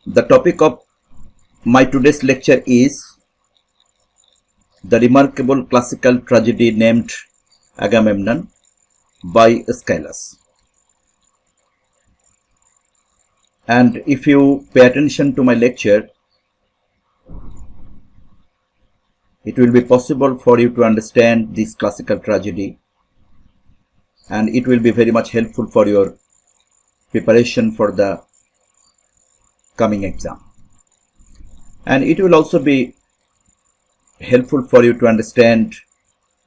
The topic of my today's lecture is the remarkable classical tragedy named Agamemnon by Aeschylus. And if you pay attention to my lecture, it will be possible for you to understand this classical tragedy, and it will be very much helpful for your preparation for the coming exam. And it will also be helpful for you to understand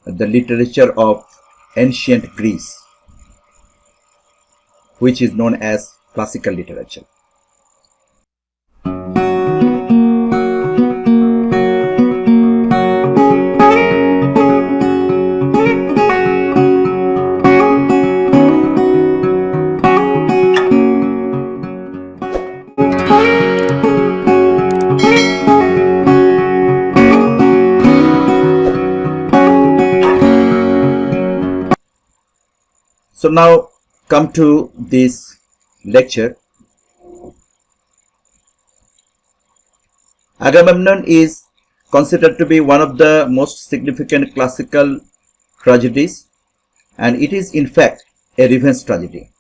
the literature of ancient Greece, which is known as classical literature. So now come to this lecture. Agamemnon is considered to be one of the most significant classical tragedies, and it is in fact a revenge tragedy.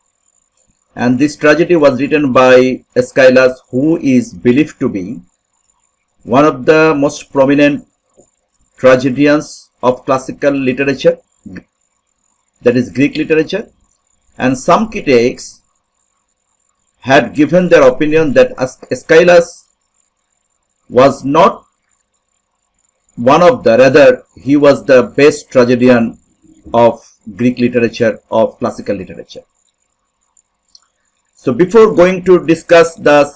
And this tragedy was written by Aeschylus, who is believed to be one of the most prominent tragedians of classical literature, that is Greek literature. And some critics had given their opinion that Aeschylus was not one of the, rather he was the best tragedian of Greek literature, of classical literature. So before going to discuss the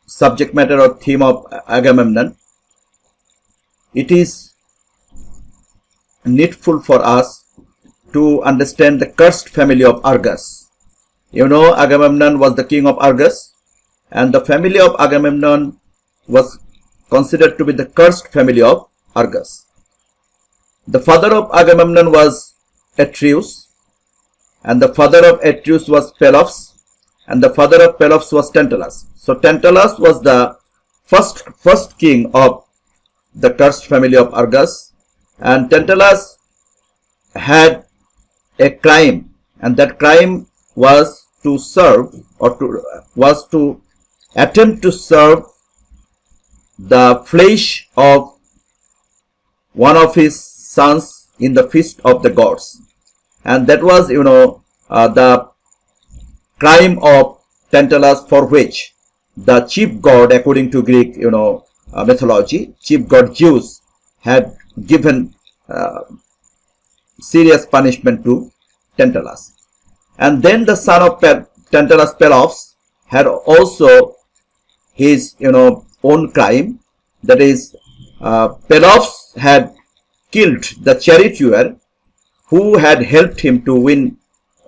subject matter or theme of Agamemnon, it is needful for us to understand the cursed family of Argos. You know, Agamemnon was the king of Argos, and the family of Agamemnon was considered to be the cursed family of Argos. The father of Agamemnon was Atreus, and the father of Atreus was Pelops, and the father of Pelops was Tantalus. So Tantalus was the first king of the cursed family of Argos, and Tantalus had a crime, and that crime was to serve, or was to attempt to serve the flesh of one of his sons in the feast of the gods. And that was, the crime of Tantalus, for which the chief god, according to Greek, mythology, chief god Zeus had given serious punishment to Tantalus. And then the son of Tantalus, Pelops, had also his own crime, that is Pelops had killed the charioteer who had helped him to win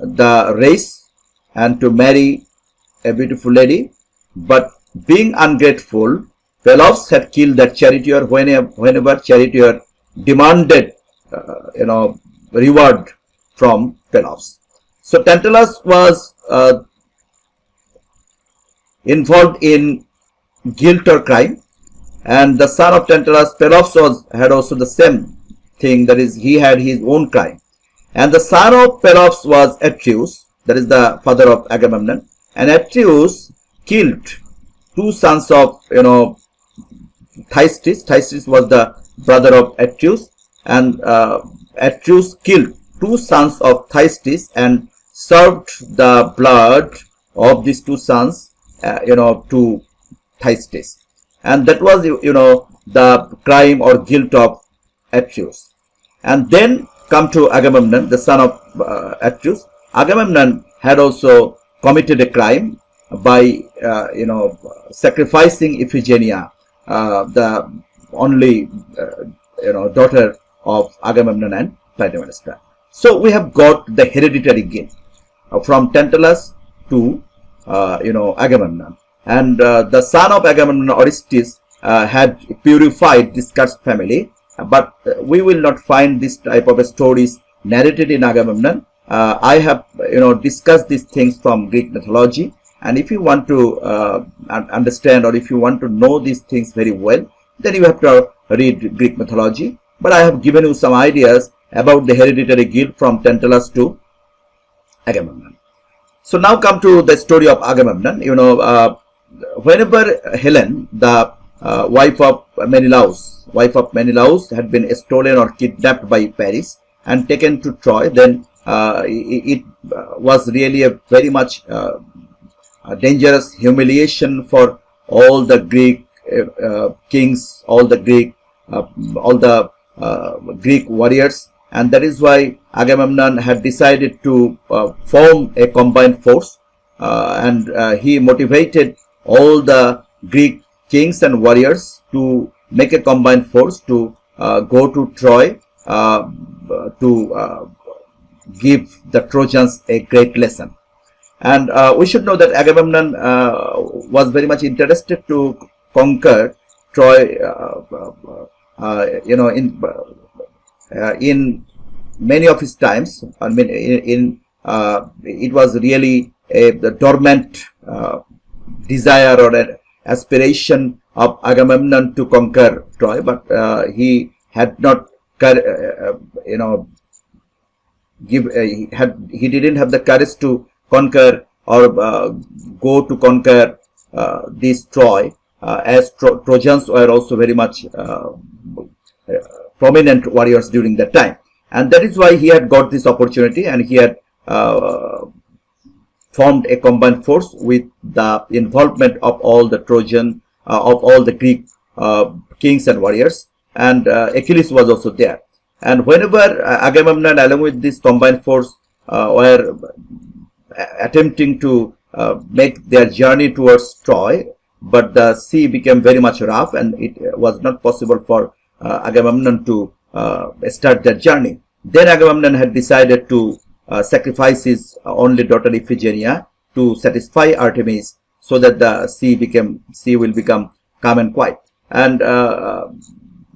the race and to marry a beautiful lady. But being ungrateful, Pelops had killed that charioteer whenever charioteer demanded reward from Pelops. So Tantalus was involved in guilt or crime, and the son of Tantalus, Pelops, had also the same thing, that is, he had his own crime. And the son of Pelops was Atreus, that is the father of Agamemnon, and Atreus killed two sons of Thyestes. Thyestes was the brother of Atreus, and Atreus killed two sons of Thyestes and served the blood of these two sons to Thyestes. And that was the crime or guilt of Atreus. And then come to Agamemnon, the son of Atreus. Agamemnon had also committed a crime by sacrificing Iphigenia, the only daughter of Agamemnon and Clytemnestra. So we have got the hereditary guilt from Tantalus to Agamemnon, and the son of Agamemnon, Orestes, had purified this cursed family, but we will not find this type of stories narrated in Agamemnon. I have discussed these things from Greek mythology, And if you want to understand, or if you want to know these things very well, then you have to read Greek mythology. But I have given you some ideas about the hereditary guilt from Tantalus to Agamemnon. So now come to the story of Agamemnon. Whenever Helen, the wife of Menelaus, had been stolen or kidnapped by Paris and taken to Troy, then it was really a very much a dangerous humiliation for all the Greek kings, all the Greek warriors, and that is why Agamemnon had decided to form a combined force, and he motivated all the Greek kings and warriors to make a combined force to go to Troy to give the Trojans a great lesson. And we should know that Agamemnon was very much interested to conquer Troy, in many of his times. I mean, it was really a dormant desire or an aspiration of Agamemnon to conquer Troy, but he had not, he didn't have the courage to conquer or go to conquer this Troy, as Trojans were also very much prominent warriors during that time. And that is why he had got this opportunity, and he had formed a combined force with the involvement of all the Trojan, of all the Greek kings and warriors, and Aeschylus was also there. And whenever Agamemnon, along with this combined force, were attempting to make their journey towards Troy, but the sea became very much rough, and it was not possible for Agamemnon to start their journey. Then Agamemnon had decided to sacrifice his only daughter Iphigenia to satisfy Artemis, so that the sea will become calm and quiet. And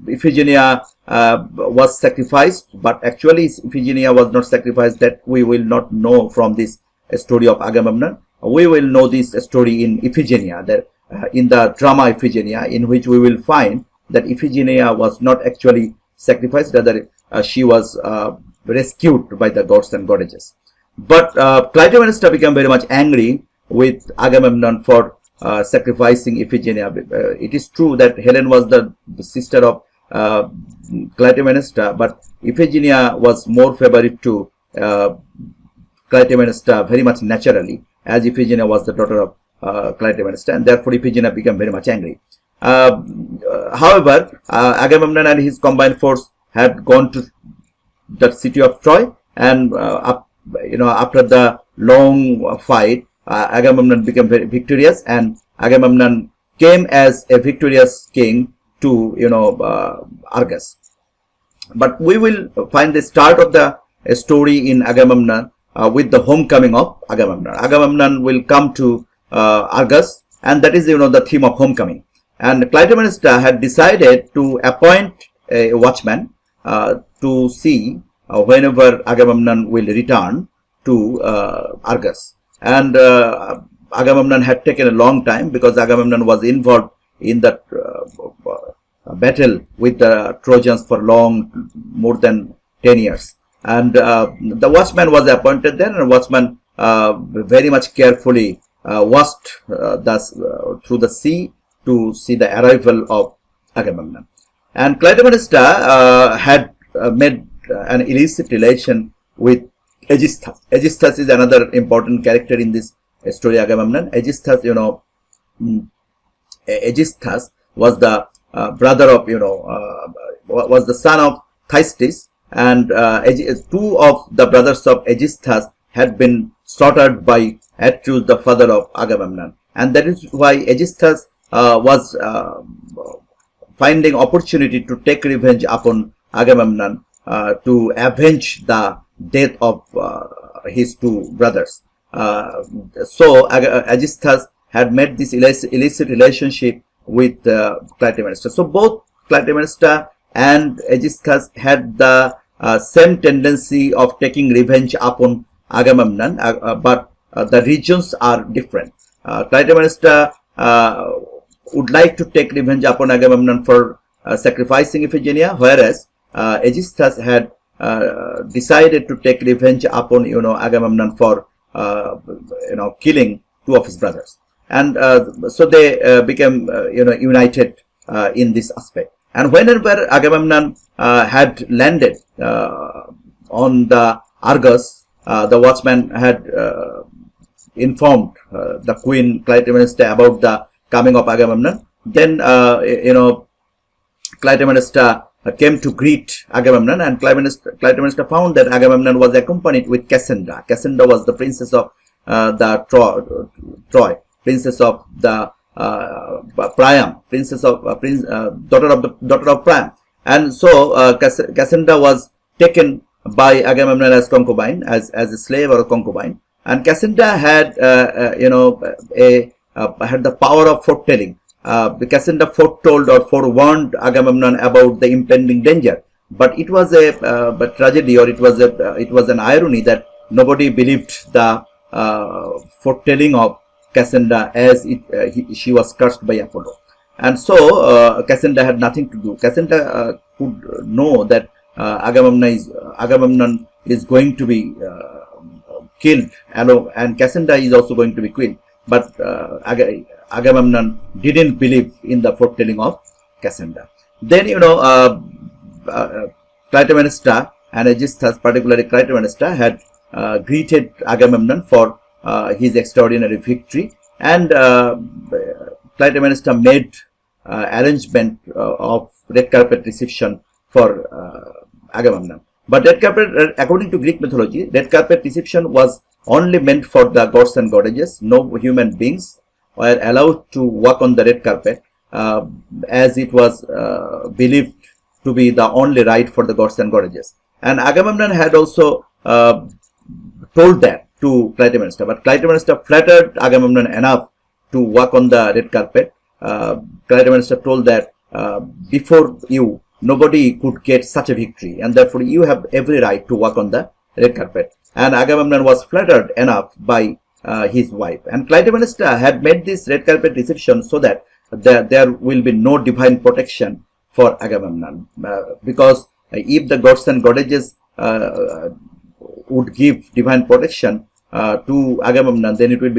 Iphigenia was sacrificed, but actually Iphigenia was not sacrificed. That we will not know from this story of Agamemnon. We will know this story in Iphigenia, that in the drama Iphigenia, in which we will find that Iphigenia was not actually sacrificed, rather she was rescued by the gods and goddesses. But Clytemnestra became very much angry with Agamemnon for sacrificing Iphigenia. It is true that Helen was the sister of Clytemnestra, but Iphigenia was more favorite to Clytemnestra very much naturally, as Iphigenia was the daughter of Clytemnestra, and therefore Iphigenia became very much angry. However, Agamemnon and his combined force had gone to the city of Troy, and after the long fight, Agamemnon became very victorious, and Agamemnon came as a victorious king to Argos. But we will find the start of the story in Agamemnon with the homecoming of Agamemnon. Agamemnon will come to Argos, and that is the theme of homecoming. And Clytemnestra had decided to appoint a watchman to see whenever Agamemnon will return to Argos. And Agamemnon had taken a long time, because Agamemnon was involved in that battle with the Trojans for more than 10 years. And the watchman was appointed then, and watchman very much carefully watched through the sea to see the arrival of Agamemnon. And Clytemnestra had made an illicit relation with Aeschylus. Aeschylus is another important character in this story, Agamemnon. Aeschylus, Aeschylus was the brother of, was the son of Thyestes, and two of the brothers of Aeschylus had been slaughtered by Atreus, the father of Agamemnon. And that is why Aeschylus was finding opportunity to take revenge upon Agamemnon, to avenge the death of his two brothers. So Aeschylus had made this illicit relationship with Clytemnestra. So both Clytemnestra and Aeschylus had the same tendency of taking revenge upon Agamemnon, but the regions are different. Clytemnestra would like to take revenge upon Agamemnon for sacrificing Iphigenia, whereas Aeschylus had decided to take revenge upon Agamemnon for killing two of his brothers, and so they became united in this aspect. And whenever Agamemnon had landed on the Argos, the Watchman had informed the Queen Clytemnestra about the coming of Agamemnon. Then Clytemnestra came to greet Agamemnon, and Clytemnestra found that Agamemnon was accompanied with Cassandra. Cassandra was the princess of the Troy, princess of the Priam, princess of daughter of Priam. And so Cassandra was taken by Agamemnon as concubine, as a slave or a concubine. And Cassandra had had the power of foretelling. Cassandra foretold or forewarned Agamemnon about the impending danger. But it was a tragedy, or it was an irony that nobody believed the foretelling of Cassandra, as she was cursed by Apollo. And so Cassandra had nothing to do. Cassandra could know that Agamemnon is going to be killed, and Cassandra is also going to be killed. But Agamemnon didn't believe in the foretelling of Cassandra. Then Clytemnestra and Aeschylus, particularly Clytemnestra, had greeted Agamemnon for his extraordinary victory, and Clytemnestra made arrangement of red carpet reception for Agamemnon. But red carpet, according to Greek mythology, red carpet reception was only meant for the gods and goddesses. No human beings were allowed to walk on the red carpet, as it was believed to be the only right for the gods and goddesses. And Agamemnon had also told that to Clytemnestra, but Clytemnestra flattered Agamemnon enough to walk on the red carpet. Clytemnestra told that before you, nobody could get such a victory, and therefore you have every right to walk on the red carpet. And Agamemnon was flattered enough by his wife. And Clytemnestra had made this red carpet reception so that there will be no divine protection for Agamemnon, because if the gods and goddesses would give divine protection to Agamemnon, then it will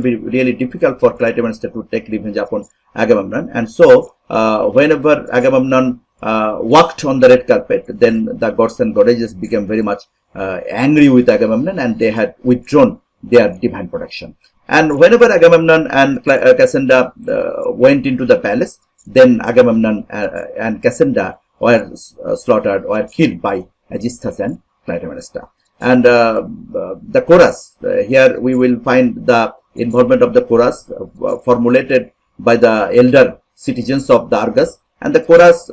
be really difficult for Clytemnestra to take revenge upon Agamemnon. And so whenever Agamemnon walked on the red carpet, then the gods and goddesses became very much angry with Agamemnon, and they had withdrawn their divine protection. And whenever Agamemnon and Cassandra went into the palace, then Agamemnon and Cassandra were slaughtered or killed by Aeschylus and Clytemnestra. And the chorus, here we will find the involvement of the chorus formulated by the elder citizens of the Argos. And the chorus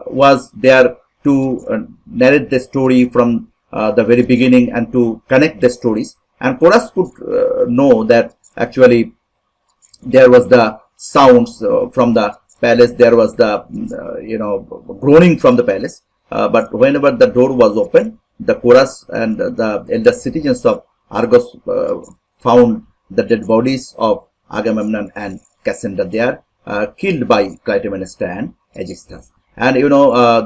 was there to narrate the story from the very beginning and to connect the stories. And chorus could know that actually there was the sounds from the palace, there was the groaning from the palace. But whenever the door was opened, the chorus and the elder citizens of Argos found the dead bodies of Agamemnon and Cassandra there, killed by Clytemnestra and Aeschylus. And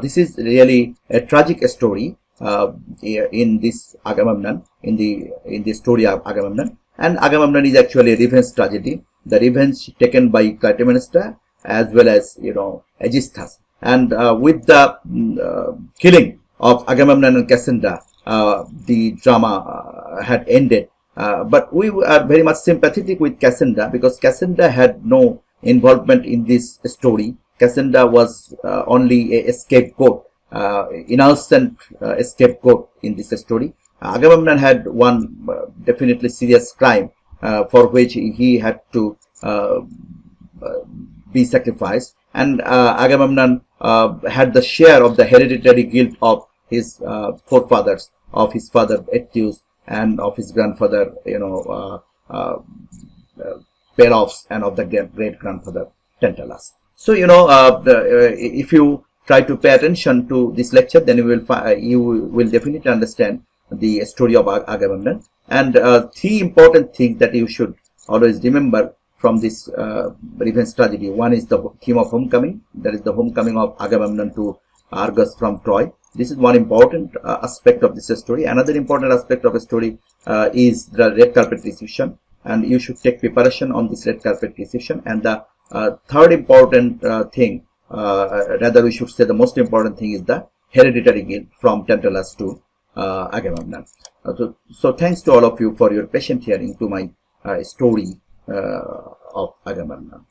this is really a tragic story in this Agamemnon, in the story of Agamemnon. And Agamemnon is actually a revenge tragedy, the revenge taken by Clytemnestra as well as Aeschylus. And with the killing of Agamemnon and Cassandra, the drama had ended. But we are very much sympathetic with Cassandra, because Cassandra had no involvement in this story. Cassandra was only a scapegoat, innocent scapegoat in this story. Agamemnon had one definitely serious crime for which he had to be sacrificed, and Agamemnon had the share of the hereditary guilt of his forefathers, of his father Atreus and of his grandfather Pelops, and of the great grandfather Tantalus. So if you try to pay attention to this lecture, then you will definitely understand the story of Agamemnon. And three important things that you should always remember from this revenge tragedy. One is the theme of homecoming, that is the homecoming of Agamemnon to Argos from Troy. This is one important aspect of this story. Another important aspect of the story is the red carpet reception, and you should take preparation on this red carpet reception. And the third important thing, rather we should say the most important thing, is the hereditary guilt from Tantalus to Agamemnon. So thanks to all of you for your patient hearing to my story of Agamemnon.